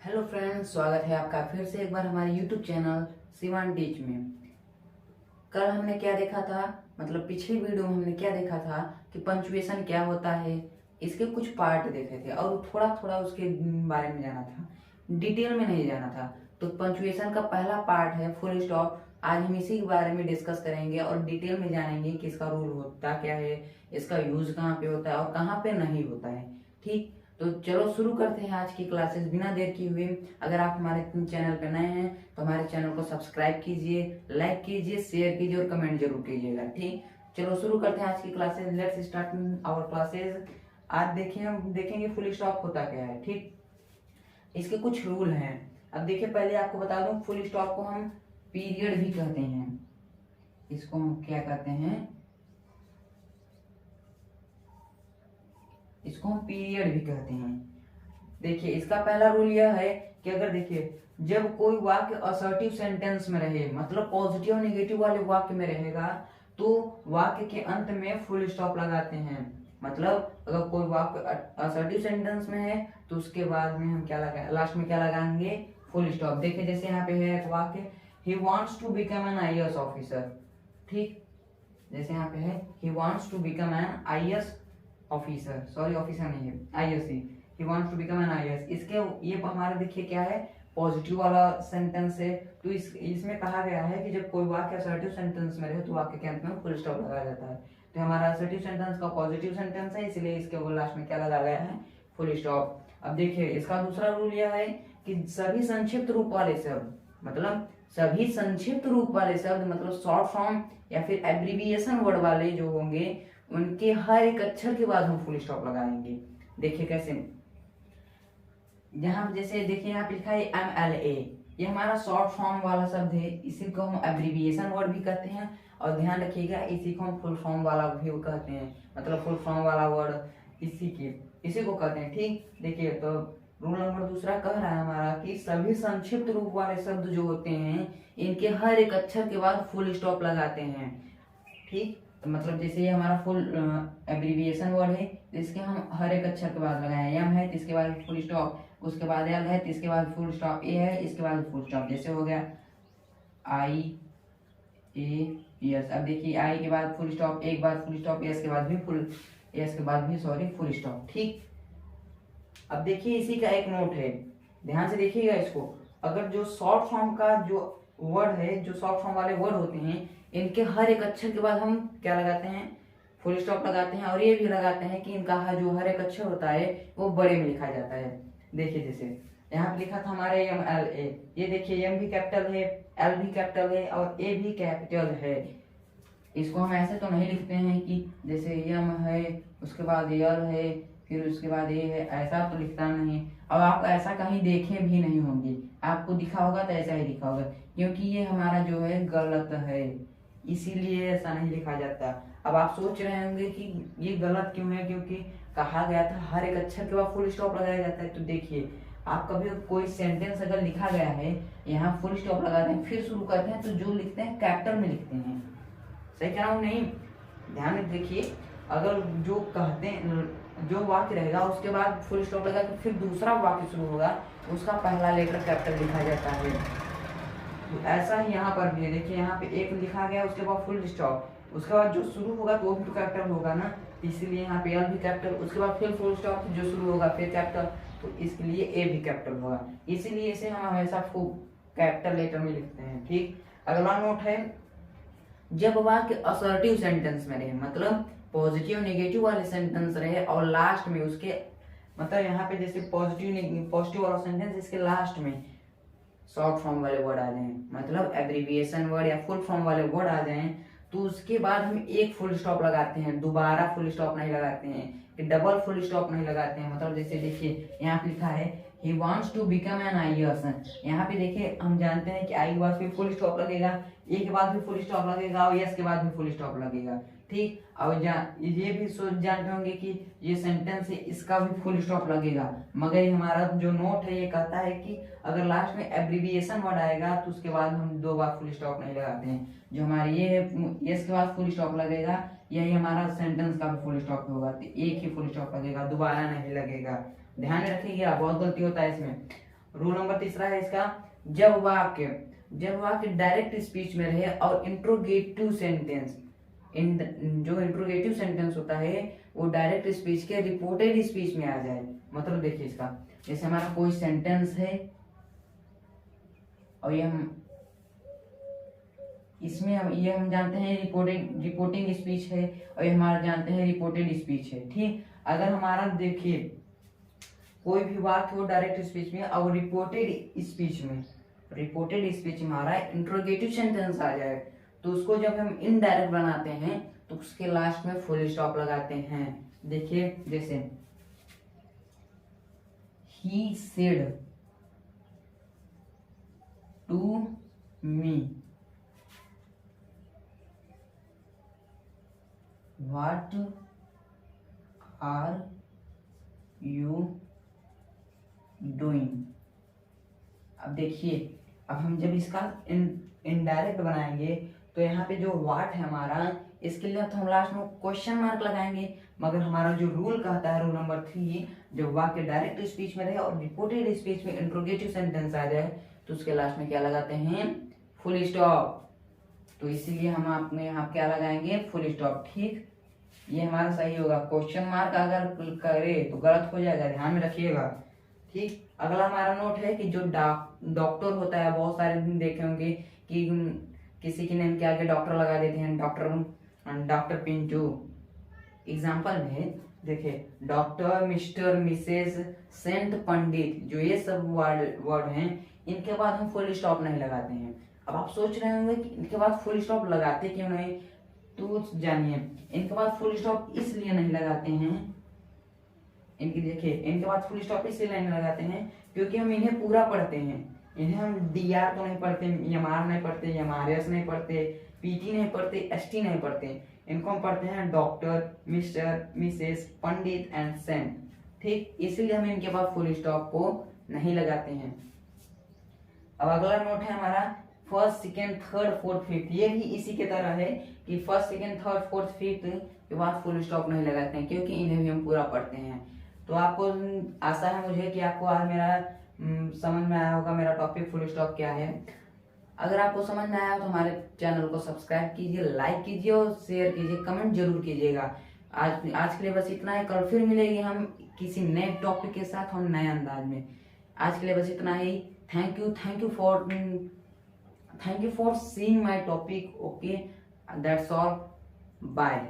Hello friends, स्वागत है आपका फिर से एक बार हमारे यूट्यूब चैनल शिवान टीच में। कल हमने क्या देखा था, मतलब पिछली वीडियो में हमने क्या देखा था कि पंचुएशन क्या होता है, इसके कुछ पार्ट देखे थे और थोड़ा थोड़ा उसके बारे में जाना था, डिटेल में नहीं जाना था। तो पंचुएशन का पहला पार्ट है फुल स्टॉप। आज हम इसी के बारे में डिस्कस करेंगे और डिटेल में जानेंगे कि इसका रूल होता क्या है, इसका यूज कहाँ पे होता है और कहाँ पे नहीं होता है। ठीक, तो चलो शुरू करते हैं आज की क्लासेस बिना देर किए हुए। अगर आप हमारे चैनल पर नए हैं तो हमारे चैनल को सब्सक्राइब कीजिए, लाइक कीजिए, शेयर कीजिए और कमेंट जरूर कीजिएगा। ठीक, चलो शुरू करते हैं आज की classes. Let's start our classes. आज देखिए हम देखेंगे फुल स्टॉप होता क्या है। ठीक, इसके कुछ रूल हैं। अब देखिए, पहले आपको बता दूं, फुल स्टॉप को हम पीरियड भी कहते हैं। इसको हम क्या कहते हैं, इसको हम पीरियड भी कहते हैं। देखिए, इसका पहला रूल यह है कि अगर देखिए जब कोई वाक्य असर्टिव सेंटेंस में रहे, मतलब पॉजिटिव नेगेटिव वाले वाक्य में रहेगा, तो वाक्य के अंत में फुल स्टॉप लगाते हैं। मतलब अगर कोई वाक्य असर्टिव सेंटेंस में है तो उसके बाद में हम क्या लगाए, लास्ट में क्या लगाएंगे, फुल स्टॉप। देखिए जैसे यहाँ पे है एक वाक्य, he wants to become an IAS officer. ठीक, जैसे यहाँ पे है he wants to become an IAS officer, sorry officer नहीं है, आईएएस ही, he wants to become an IAS. इसके ये हमारे देखिए क्या है, पॉजिटिव वाला सेंटेंस है। तो इसमें कहा गया है कि जब कोई वाक्य असर्टिव सेंटेंस में रहे तो वाक्य के अंत में फुल स्टॉप लगाया जाता है। तो हमारा असर्टिव सेंटेंस का पॉजिटिव सेंटेंस है, इसलिए इसके लास्ट में क्या लगाया गया है, फुल स्टॉप। अब देखिए इसका दूसरा रूल यह है कि सभी संक्षिप्त रूप वाले शब्द, मतलब सभी संक्षिप्त रूप वाले शब्द, मतलब शॉर्ट फॉर्म या फिर एब्रीविएशन वर्ड वाले जो होंगे, उनके हर एक अक्षर के बाद हम फुल स्टॉप लगाएंगे। देखिए कैसे, यहाँ जैसे देखिए यहाँ पे लिखा है MLA, ये हमारा शॉर्ट फॉर्म वाला शब्द है, इसी को हम एब्रीविएशन वर्ड भी कहते हैं। और ध्यान रखिएगा, इसी को हम फुल फॉर्म वाला भी कहते हैं, मतलब फुल फॉर्म वाला वर्ड इसी को कहते हैं। ठीक, देखिए तो रूल नंबर दूसरा कह रहा है हमारा कि सभी संक्षिप्त रूप वाले शब्द जो होते हैं, इनके हर एक अक्षर के बाद फुल स्टॉप लगाते हैं। ठीक, तो मतलब जैसे ये हमारा फुल एब्रीविएशन वर्ड है, तो इसके हम हर एक अक्षर के बाद लगाए, एम है तो इसके बाद फुल स्टॉप, उसके बाद एल है तो इसके बाद फुल स्टॉप, ए है इसके बाद फुल स्टॉप। जैसे हो गया IAS। अब देखिए आई के बाद फुल स्टॉप, एक बाद फुल स्टॉप, एस के बाद भी फुल स्टॉप। ठीक, अब देखिए इसी का एक नोट है, ध्यान से देखिएगा इसको। अगर जो शॉर्ट फॉर्म का जो वर्ड है, जो शॉर्ट फॉर्म वाले वर्ड होते हैं, इनके हर एक अक्षर के बाद हम क्या लगाते हैं, फुल स्टॉप लगाते हैं। और ये भी लगाते हैं कि इनका जो हर एक अक्षर होता है वो बड़े में लिखा जाता है। देखिए जैसे यहाँ पे लिखा था हमारे MLA, ये देखिए एम भी कैपिटल है, एल भी कैपिटल है और ए भी कैपिटल है। इसको हम ऐसे तो नहीं लिखते हैं कि जैसे यम है उसके बाद यल है फिर उसके बाद ए है, ऐसा तो लिखता नहीं। अब आप ऐसा कहीं देखे भी नहीं होंगे, आपको दिखा होगा तो ऐसा ही दिखा होगा, क्योंकि ये हमारा जो है गलत है, इसीलिए ऐसा नहीं लिखा जाता। अब आप सोच रहे होंगे कि ये गलत क्यों है, क्योंकि कहा गया था हर एक अक्षर के बाद फुल स्टॉप लगाया जाता है। तो देखिए आप कभी कोई सेंटेंस अगर लिखा गया है, यहाँ फुल स्टॉप लगाते हैं फिर शुरू करते हैं, तो जो लिखते हैं कैपिटल में लिखते हैं। सही कह रहा हूँ नहीं, ध्यान में देखिए। अगर जो कहते हैं जो वाक्य रहेगा उसके बाद फुल स्टॉप लगा तो फिर दूसरा वाक्य शुरू होगा, उसका पहला लेटर कैपिटल लिखा जाता है। तो ऐसा ही यहाँ पर भी देखिए, यहाँ पे एक लिखा गया उसके बाद फुल स्टॉप, उसके बाद जो शुरू होगा तो वो भी तो कैपिटल होगा ना, इसीलिए यहाँ पे एल भी कैपिटल, उसके बाद फिर फुल स्टॉप जो शुरू होगा फिर कैपिटल, तो इसके लिए ए भी कैपिटल होगा, इसीलिए इसे हम हमेशा कैपिटल लेटर में लिखते हैं। ठीक, अगला नोट है, जब वाक्य असर्टिव सेंटेंस में रहे, मतलब पॉजिटिव नेगेटिव वाले सेंटेंस रहे और लास्ट में उसके, मतलब यहाँ पे जैसे पॉजिटिव वाला सेंटेंस, इसके लास्ट में शॉर्ट फॉर्म वाले वर्ड आ जाएं, मतलब एब्रीविएशन वर्ड या फुल फॉर्म वाले वर्ड आ जाएं, तो उसके बाद हम एक फुल स्टॉप लगाते हैं, दोबारा फुल स्टॉप नहीं लगाते हैं, कि डबल फुल स्टॉप नहीं लगाते हैं। मतलब जैसे देखिए यहाँ पे लिखा है he wants to become an IAS, यहाँ पे देखिए हम जानते हैं कि आई के बाद फिर फुल स्टॉप लगेगा, ए के बाद भी फुल स्टॉप लगेगा और एस के बाद भी फुल स्टॉप लगेगा। ठीक, और ये भी सोच जानते होंगे कि ये सेंटेंस है इसका भी फुल स्टॉप लगेगा, मगर हमारा जो नोट है ये कहता है कि अगर लास्ट में एब्रीविएशन वर्ड आएगा तो उसके बाद हम दो बार फुल स्टॉप नहीं लगाते हैं। जो हमारे ये है एस के बाद फुल स्टॉप लगेगा, यही हमारा सेंटेंस का भी फुल स्टॉप होगा, तो एक ही फुल स्टॉप लगेगा, दोबारा नहीं लगेगा। ध्यान रखिएगा, बहुत गलती होता है इसमें। रूल नंबर तीसरा है इसका, जब वाक्य डायरेक्ट स्पीच में रहे और इंट्रोगेटिव सेंटेंस, जो इंट्रोगेटिव सेंटेंस होता है वो डायरेक्ट स्पीच के रिपोर्टेड स्पीच में आ जाए। मतलब देखिए इसका, जैसे हमारा कोई सेंटेंस है और ये हम जानते हैं रिपोर्टिंग स्पीच है, और ये हमारा जानते हैं रिपोर्टेड स्पीच है। ठीक, अगर हमारा देखिए कोई भी वाक्य हो डायरेक्ट स्पीच में और रिपोर्टेड स्पीच में हमारा इंट्रोगेटिव सेंटेंस आ जाए, तो उसको जब हम इनडायरेक्ट बनाते हैं तो उसके लास्ट में फुल स्टॉप लगाते हैं। देखिए जैसे he said to me what are you doing. अब देखिए, अब हम जब इसका इनडायरेक्ट बनाएंगे तो यहाँ पे जो व्हाट है हमारा, इसके लिए तो हम लास्ट में क्वेश्चन मार्क लगाएंगे, मगर हमारा जो रूल कहता है, रूल नंबर 3, जब वाक्य डायरेक्ट स्पीच में रहे और रिपोर्टेड स्पीच में इंट्रोगेटिव सेंटेंस आ जाए तो उसके लास्ट में क्या लगाते हैं, फुल स्टॉप। तो इसीलिए हम आपने यहाँ क्या लगाएंगे, फुल स्टॉप। ठीक, ये हमारा सही होगा। क्वेश्चन मार्क अगर करे तो गलत हो जाएगा, ध्यान में रखिएगा। ठीक, अगला हमारा नोट है कि जो डॉक्टर होता है, बहुत सारे दिन देखे होंगे कि किसी के नेम के आगे डॉक्टर लगा देते हैं, डॉक्टर पिंटू। एग्जाम्पल में देखिए, डॉक्टर, मिस्टर, मिसेस, सेंट, पंडित, जो ये सब वर्ड हैं, इनके बाद हम फुल स्टॉप नहीं लगाते हैं। अब आप सोच रहे होंगे कि इनके बाद फुल स्टॉप लगाते क्यों नहीं, तो जानिए इनके बाद फुल स्टॉप इसलिए नहीं लगाते हैं। इनके बाद फुल स्टॉप इसलिए नहीं लगाते हैं क्योंकि हम इन्हें पूरा पढ़ते हैं। इन्हें हम DR तो नहीं पढ़ते, MR नहीं पढ़ते, MRS नहीं पढ़ते, PT नहीं पढ़ते, ST नहीं पढ़ते। इनको हम पढ़ते हैं doctor, mister, missus, pandit and saint. ठीक, इसलिए हम इनके बाद फुल स्टॉप को नहीं लगाते हैं। अब अगला नोट है हमारा first, second, third, fourth, fifth. ये भी इसी के तरह है कि first, second, third, fourth, fifth के बाद फुल स्टॉप नहीं लगाते हैं, क्योंकि इन्हें भी हम पूरा पढ़ते हैं। तो आपको आशा है मुझे कि आपको आज मेरा समझ में आया होगा, मेरा टॉपिक फुल स्टॉप क्या है। अगर आपको समझ में आया तो हमारे चैनल को सब्सक्राइब कीजिए, लाइक कीजिए और शेयर कीजिए, कमेंट जरूर कीजिएगा। आज के लिए बस इतना है। कल फिर मिलेगी हम किसी नए टॉपिक के साथ और नए अंदाज में। आज के लिए बस इतना ही। Thank you for seeing my topic. Okay, that's all, bye.